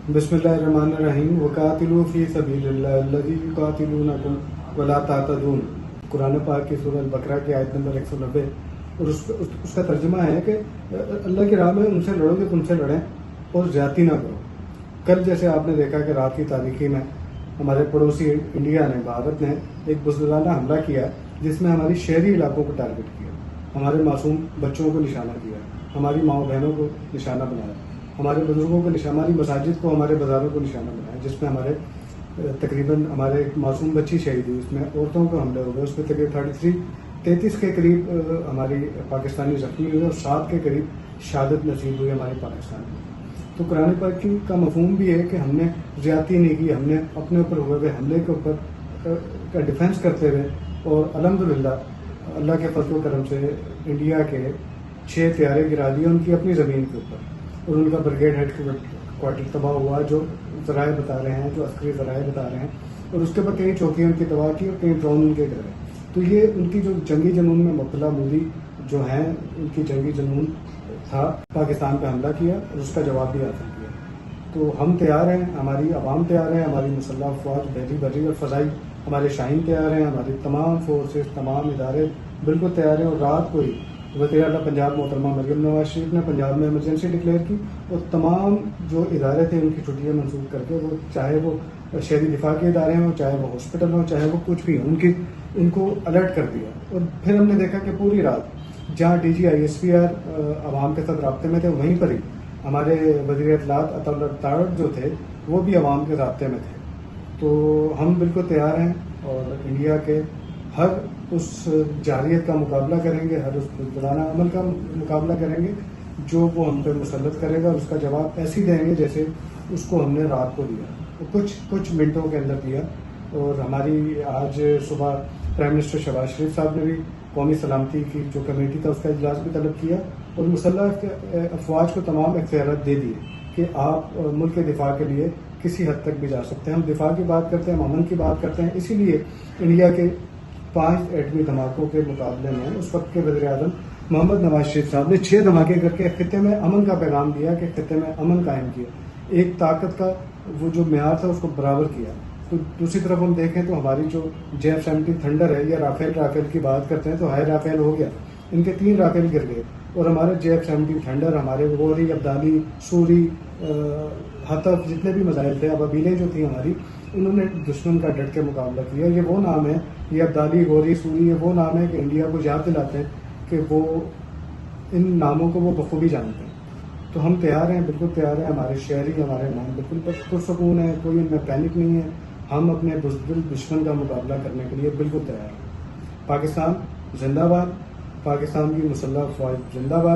बिस्मिल्लाहिर्रहमानिर्रहीम वक़ातिलू फ़ी सबीलिल्लाह अल्लज़ी युक़ातिलूनकुम वला तातदून। कुरान पाक की सूरह अल-बकरा की आयत नंबर 190 और उसका तर्जुमा है कि अल्लाह की राह में उनसे लड़ोगे तुमसे लड़ें और ज़्यादती ना करो। कल जैसे आपने देखा कि रात की तारीकी में हमारे पड़ोसी इंडिया ने, भारत ने एक बुज़दिलाना हमला किया जिसमें हमारी शहरी इलाकों को टारगेट किया, हमारे मासूम बच्चों को निशाना किया, हमारी माओ बहनों को निशाना बनाया, हमारे बुजुर्गों को निशाना, हमारी मसाजिद को, हमारे बाज़ारों को निशाना बनाया, जिसमें हमारे तकरीबन हमारे एक मासूम बच्ची शहीद हुई, उसमें औरतों को हमले हो गए, उसमें तकरीबन 33 के करीब हमारी पाकिस्तानी ज़ख्मी हुए और 7 के करीब शहादत नसीब हुई हमारे पाकिस्तान में। तो कुरान पाक का मफ़हूम भी है कि हमने ज़्यादती नहीं की, हमने अपने ऊपर हुए हुए हमले के ऊपर का डिफेंस करते हुए, और अल्हम्दुलिल्लाह अल्लाह के फजल करम से इंडिया के 6 तैयारे गिरा दिए उनकी अपनी ज़मीन के ऊपर, और उनका ब्रिगेड हेड क्वार्टर तबाह हुआ, जो ज़राए बता रहे हैं, जो अस्करी ज़राए बता रहे हैं, और उसके बाद कई चौकियाँ उनकी तबाह की और कई ड्रोन उनके गिर गए। तो ये उनकी जो जंगी जुनून में मुब्तला मोदी जो हैं, उनकी जंगी जुनून था, पाकिस्तान पर हमला किया और उसका जवाब भी हासिल किया। तो हम तैयार हैं, हमारी आवाम तैयार है, हमारी मुसल्लह अफवाज बहरी बर्री और फ़ज़ाई, हमारे शाहीन तैयार हैं, हमारी तमाम फोर्सेस, तमाम इदारे बिल्कुल तैयार हैं। और रात को ही वज़ीर आला पंजाब मोहतरमा मरियम नवाज शरीफ ने पंजाब में इमरजेंसी डिक्लेयर की और तमाम जो इदारे थे उनकी छुट्टियाँ मनसूख करके, वो चाहे वो शहरी दिफा के इदारे हों, चाहे वो हॉस्पिटल हों, चाहे वो कुछ भी हो, उनको अलर्ट कर दिया। और फिर हमने देखा कि पूरी रात जहाँ DG/ISPR आवाम के साथ राब्ते में थे, वहीं पर ही हमारे वज़ीर इत्तलात अताउल्लाह तारड़ जो थे वो भी आवाम के राब्ते में थे। तो हम बिल्कुल तैयार हैं और इंडिया के हर उस जारियत का मुकाबला करेंगे, हर उस बुज़दिलाना अमल का मुकाबला करेंगे जो वो हम पे मुसल्लत करेगा, और उसका जवाब ऐसे ही देंगे जैसे उसको हमने रात को दिया, तो कुछ मिनटों के अंदर दिया। और हमारी आज सुबह प्राइम मिनिस्टर शहबाज शरीफ साहब ने भी कौमी सलामती की जो कमेटी था उसका इजलास भी तलब किया और मुसल्लह अफवाज को तमाम इख्तियारात दे दिए कि आप मुल्क के दिफा के लिए किसी हद तक भी जा सकते हैं। हम दिफा की बात करते हैं, हम अमन की बात करते हैं, इसीलिए इंडिया के 5 एटमी धमाकों के मुकाबले में उस वक्त के वज़ीर आज़म मोहम्मद नवाज शरीफ साहब ने 6 धमाके करके खित्ते में अमन का पैगाम दिया कि खित्ते में अमन कायम किया, एक ताकत का वो जो म्यार था उसको बराबर किया। तो दूसरी तरफ हम देखें तो हमारी जो JF-17 थंडर है, या राफेल की बात करते हैं तो हाई राफेल हो गया, इनके 3 राफेल गिर गए, और हमारे JF-17 थंडर, हमारे गोरी, अब्दाली, सूरी, हतफ, जितने भी मिसाइल थे, अबाबीलें जो थी हमारी, उन्होंने दुश्मन का डट के मुकाबला किया। ये वो नाम है, ये अब्दाली, गोरी, सूरी, ये वो नाम है कि इंडिया को याद दिलाते हैं कि वो इन नामों को वो बखूबी जानते हैं। तो हम तैयार हैं, बिल्कुल तैयार हैं, हमारे शहरी, हमारे नाम बिल्कुल पुरसकून है, कोई इनमें पैनिक नहीं है, हम अपने बुज़दिल दुश्मन का मुकाबला करने के लिए बिल्कुल तैयार हैं। पाकिस्तान जिंदाबाद, पाकिस्तान की मुसल्लह अफवाज जिंदाबाद।